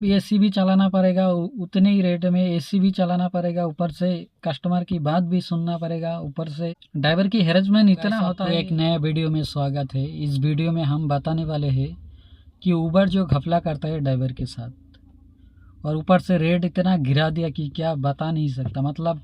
AC भी चलाना पड़ेगा, उतने ही रेट में एसी भी चलाना पड़ेगा, ऊपर से कस्टमर की बात भी सुनना पड़ेगा, ऊपर से ड्राइवर की हैरेसमेंट इतना होता है। एक नया वीडियो में स्वागत है। इस वीडियो में हम बताने वाले हैं कि उबर जो घपला करता है ड्राइवर के साथ, और ऊपर से रेट इतना गिरा दिया कि क्या बता नहीं सकता। मतलब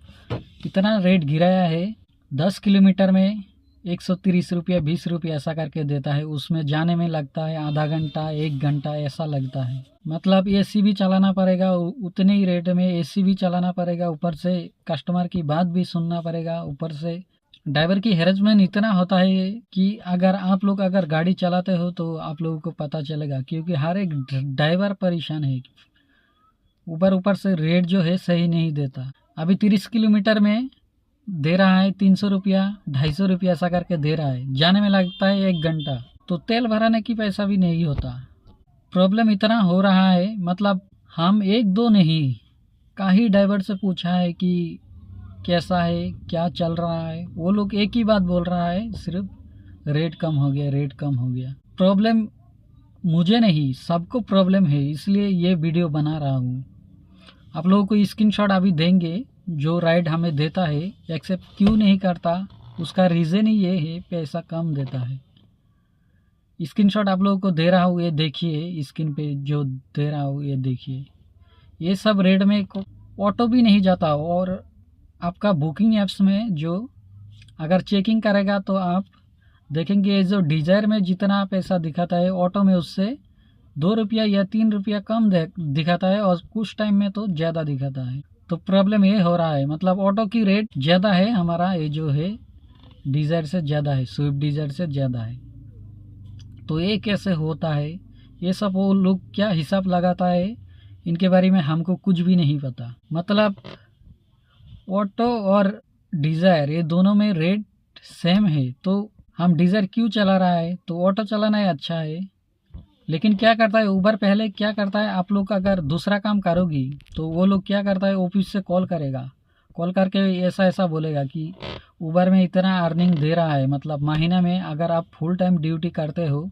इतना रेट गिराया है, 10 किलोमीटर में 130 रुपया 20 रुपया ऐसा करके देता है। उसमें जाने में लगता है आधा घंटा 1 घंटा ऐसा लगता है। मतलब एसी भी चलाना पड़ेगा, उतने ही रेट में एसी भी चलाना पड़ेगा, ऊपर से कस्टमर की बात भी सुनना पड़ेगा, ऊपर से ड्राइवर की हैरेसमेंट इतना होता है कि अगर आप लोग अगर गाड़ी चलाते हो तो आप लोगों को पता चलेगा, क्योंकि हर एक ड्राइवर परेशान है। ऊपर से रेट जो है सही नहीं देता। अभी 30 किलोमीटर में दे रहा है 300 रुपया 250 रुपया ऐसा करके दे रहा है। जाने में लगता है 1 घंटा, तो तेल भराने की पैसा भी नहीं होता। प्रॉब्लम इतना हो रहा है, मतलब हम एक दो नहीं कई ड्राइवर से पूछा है कि कैसा है, क्या चल रहा है। वो लोग एक ही बात बोल रहा है, सिर्फ रेट कम हो गया, रेट कम हो गया। प्रॉब्लम मुझे नहीं, सबको प्रॉब्लम है, इसलिए ये वीडियो बना रहा हूँ। आप लोगों को स्क्रीनशॉट अभी देंगे। जो राइड हमें देता है एक्सेप्ट क्यों नहीं करता, उसका रीज़न ही ये है, पैसा कम देता है। स्क्रीनशॉट आप लोगों को दे रहा हूँ, ये देखिए स्क्रीन पे जो दे रहा हूँ, ये देखिए। ये सब रेट में ऑटो भी नहीं जाता। और आपका बुकिंग ऐप्स में जो अगर चेकिंग करेगा तो आप देखेंगे जो डिज़ायर में जितना पैसा दिखाता है, ऑटो में उससे 2 रुपया या 3 रुपया कम दिखाता है, और कुछ टाइम में तो ज़्यादा दिखाता है। तो प्रॉब्लम ये हो रहा है, मतलब ऑटो की रेट ज़्यादा है, हमारा ये जो है डिज़ायर से ज़्यादा है, स्विफ्ट डिज़ायर से ज़्यादा है। तो ये कैसे होता है, ये सब वो लोग क्या हिसाब लगाता है, इनके बारे में हमको कुछ भी नहीं पता। मतलब ऑटो और डिज़ायर ये दोनों में रेट सेम है, तो हम डिज़ायर क्यों चला रहा है, तो ऑटो चलाना ही अच्छा है। लेकिन क्या करता है उबर, पहले क्या करता है, आप लोग अगर दूसरा काम करोगी तो वो लोग क्या करता है, ऑफिस से कॉल करेगा, कॉल करके ऐसा ऐसा बोलेगा कि उबर में इतना अर्निंग दे रहा है। मतलब महीना में अगर आप फुल टाइम ड्यूटी करते हो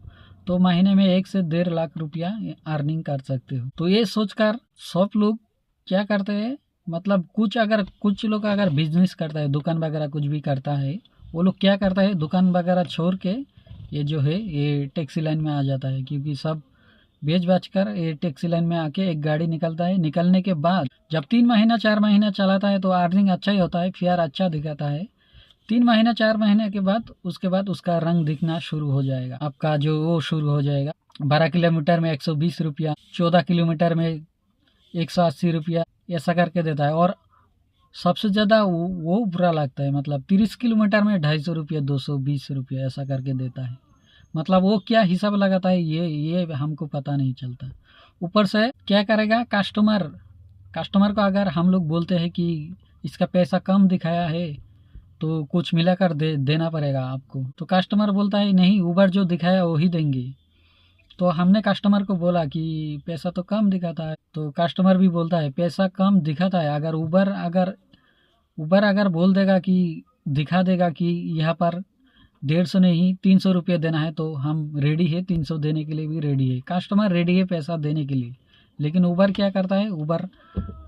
तो महीने में 1 से 1.5 लाख रुपया अर्निंग कर सकते हो। तो ये सोचकर सब लोग क्या करते हैं, मतलब कुछ लोग अगर बिजनेस करता है, दुकान वगैरह कुछ भी करता है, वो लोग क्या करता है, दुकान वगैरह छोड़ के ये जो है ये टैक्सी लाइन में आ जाता है। क्योंकि सब बेच बाच कर ये टैक्सी लाइन में आके एक गाड़ी निकलता है। निकलने के बाद जब 3 महीना 4 महीना चलाता है तो अर्निंग अच्छा ही होता है, फेयर अच्छा दिखाता है। 3 महीना 4 महीने के बाद उसके बाद उसका रंग दिखना शुरू हो जाएगा, आपका जो वो शुरू हो जाएगा। 12 किलोमीटर में 120 रुपया, 14 किलोमीटर में 180 रुपया ऐसा करके देता है। और सबसे ज़्यादा वो बुरा लगता है, मतलब 30 किलोमीटर में 250 रुपया 220 रुपया ऐसा करके देता है। मतलब वो क्या हिसाब लगाता है ये हमको पता नहीं चलता। ऊपर से क्या करेगा, कस्टमर को अगर हम लोग बोलते हैं कि इसका पैसा कम दिखाया है तो कुछ मिलाकर देना पड़ेगा आपको, तो कस्टमर बोलता है नहीं, उबर जो दिखाया वही देंगे। तो हमने कस्टमर को बोला कि पैसा तो कम दिखाता है, तो कस्टमर भी बोलता है पैसा कम दिखाता है। अगर उबर अगर बोल देगा कि दिखा देगा कि यहाँ पर 150 नहीं 300 रुपये देना है, तो हम रेडी है, 300 देने के लिए भी रेडी है, कस्टमर रेडी है पैसा देने के लिए। लेकिन उबर क्या करता है, उबर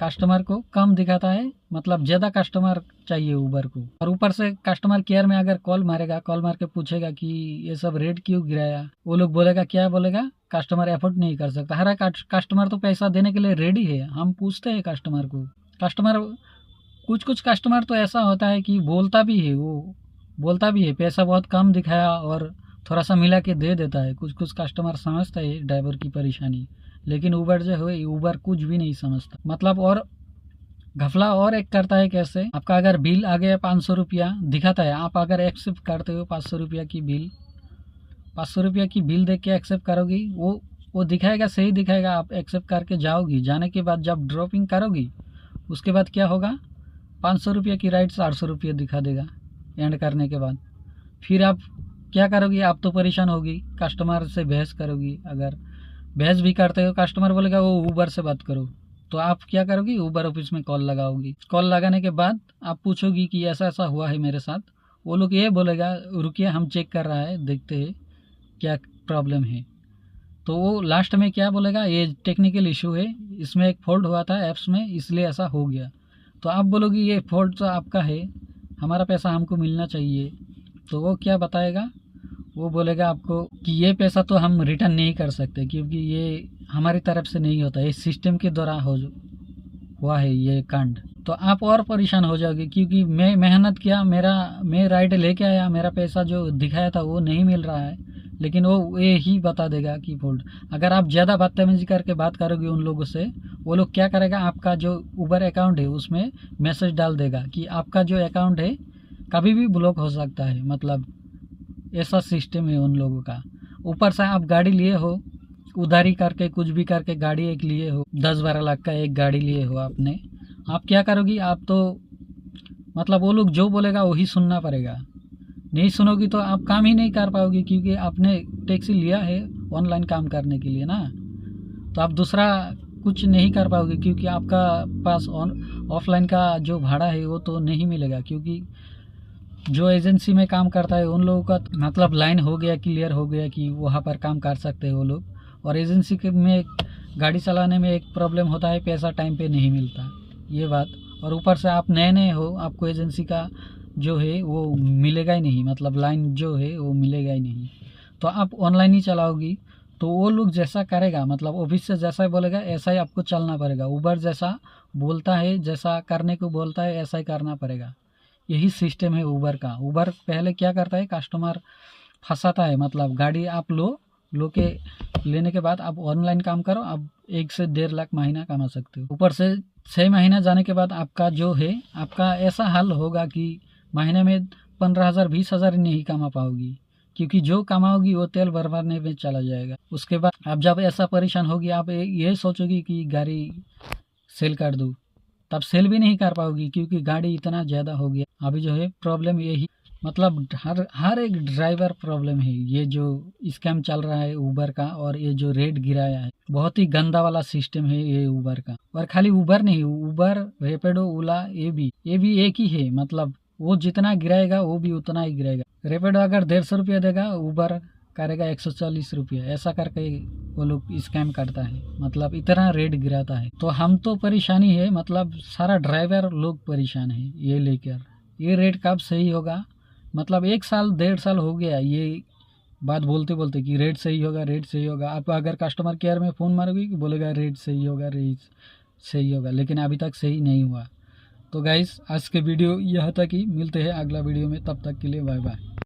कस्टमर को कम दिखाता है, मतलब ज़्यादा कस्टमर चाहिए उबर को। और ऊपर से कस्टमर केयर में अगर कॉल मारेगा, कॉल मार के पूछेगा कि ये सब रेट क्यों गिराया, वो लोग बोलेगा, क्या बोलेगा, कस्टमर एफोर्ड नहीं कर सकता। हर कस्टमर तो पैसा देने के लिए रेडी है। हम पूछते हैं कस्टमर को, कस्टमर कुछ कस्टमर तो ऐसा होता है कि बोलता भी है, वो बोलता भी है पैसा बहुत कम दिखाया और थोड़ा सा मिला के दे देता है। कुछ कस्टमर समझता है ड्राइवर की परेशानी, लेकिन उबर जो है उबर कुछ भी नहीं समझता। मतलब और घपला और एक करता है कैसे, आपका अगर बिल आ गया 500 रुपया दिखाता है, आप अगर एक्सेप्ट करते हो 500 रुपया की बिल, 500 रुपया की बिल देख के एक्सेप्ट करोगी, वो दिखाएगा, सही दिखाएगा, आप एक्सेप्ट करके जाओगी। जाने के बाद जब ड्रॉपिंग करोगी उसके बाद क्या होगा, 500 रुपया की राइड 400 रुपया दिखा देगा एंड करने के बाद। फिर आप क्या करोगी, आप तो परेशान होगी, कस्टमर से बहस करोगी। अगर बहस भी करते हो, कस्टमर बोलेगा वो उबर से बात करो, तो आप क्या करोगी, उबर ऑफिस में कॉल लगाओगी। कॉल लगाने के बाद आप पूछोगी कि ऐसा ऐसा हुआ है मेरे साथ। वो लोग ये बोलेगा रुकिए हम चेक कर रहा है, देखते हैं क्या प्रॉब्लम है। तो वो लास्ट में क्या बोलेगा, ये टेक्निकल इशू है, इसमें एक फॉल्ट हुआ था ऐप्स में, इसलिए ऐसा हो गया। तो आप बोलोगे ये फॉल्ट तो आपका है, हमारा पैसा हमको मिलना चाहिए। तो वो क्या बताएगा, वो बोलेगा आपको कि ये पैसा तो हम रिटर्न नहीं कर सकते, क्योंकि ये हमारी तरफ से नहीं होता, ये सिस्टम के द्वारा हुआ है ये कांड। तो आप और परेशान हो जाओगे, क्योंकि मैं मेहनत किया, मैं राइड लेके आया, मेरा पैसा जो दिखाया था वो नहीं मिल रहा है, लेकिन वो ये ही बता देगा कि फॉल्ट। अगर आप ज़्यादा बदतमीजी करके बात करोगे उन लोगों से, वो लोग क्या करेगा, आपका जो उबर अकाउंट है उसमें मैसेज डाल देगा कि आपका जो अकाउंट है कभी भी ब्लॉक हो सकता है। मतलब ऐसा सिस्टम है उन लोगों का। ऊपर से आप गाड़ी लिए हो, उधारी करके कुछ भी करके गाड़ी एक लिए हो, 10-12 लाख का एक गाड़ी लिए हो आपने, आप क्या करोगी, आप तो मतलब वो लोग जो बोलेगा वही सुनना पड़ेगा। नहीं सुनोगी तो आप काम ही नहीं कर पाओगे, क्योंकि आपने टैक्सी लिया है ऑनलाइन काम करने के लिए ना। तो आप दूसरा कुछ नहीं कर पाओगे, क्योंकि आपका पास ऑफलाइन का जो भाड़ा है वो तो नहीं मिलेगा, क्योंकि जो एजेंसी में काम करता है उन लोगों का मतलब लाइन हो गया, क्लियर हो गया कि वहाँ पर काम कर सकते हैं वो लोग। और एजेंसी के में गाड़ी चलाने में एक प्रॉब्लम होता है, पैसा टाइम पे नहीं मिलता, ये बात। और ऊपर से आप नए नए हो, आपको एजेंसी का जो है वो मिलेगा ही नहीं, मतलब लाइन जो है वो मिलेगा ही नहीं। तो आप ऑनलाइन ही चलाओगी, तो वो लोग जैसा करेगा, मतलब ऑफिस से जैसा बोलेगा ऐसा ही आपको चलना पड़ेगा। उबर जैसा बोलता है, जैसा करने को बोलता है, ऐसा ही करना पड़ेगा। यही सिस्टम है उबर का। उबर पहले क्या करता है, कस्टमर फंसाता है, मतलब गाड़ी आप लो के लेने के बाद आप ऑनलाइन काम करो, आप 1 से 1.5 लाख महीना कमा सकते हो। ऊपर से 6 महीना जाने के बाद आपका जो है, आपका ऐसा हाल होगा कि महीने में 15,000 20,000 नहीं कमा पाओगी, क्योंकि जो कमाओगी वो तेल भरने में चला जाएगा। उसके बाद आप जब ऐसा परेशान होगी, आप ये सोचोगी कि गाड़ी सेल कर दूँ, तब सेल भी नहीं कर पाओगी, क्योंकि गाड़ी इतना ज़्यादा हो गया। अभी जो है प्रॉब्लम यही, मतलब हर एक ड्राइवर प्रॉब्लम है। ये जो स्कैम चल रहा है उबर का, और ये जो रेट गिराया है, बहुत ही गंदा वाला सिस्टम है ये उबर का। और खाली उबर नहीं, उबर, रैपिडो, ओला, ये भी एक ही है। मतलब वो जितना गिराएगा वो भी उतना ही गिराएगा। रैपिडो अगर 150 रुपया देगा, उबर करेगा 140 रुपया, ऐसा करके वो लोग स्कैम करता है, मतलब इतना रेट गिराता है। तो हम तो परेशानी है, मतलब सारा ड्राइवर लोग परेशान है ये लेकर। ये रेट कब सही होगा, मतलब 1 साल 1.5 साल हो गया ये बात बोलते बोलते कि रेट सही होगा, रेट सही होगा। आप अगर कस्टमर केयर में फ़ोन मारोगे कि बोलेगा रेट सही होगा, रेट सही होगा, लेकिन अभी तक सही नहीं हुआ। तो गाइस आज के वीडियो यह तक ही, मिलते हैं अगला वीडियो में, तब तक के लिए बाय बाय।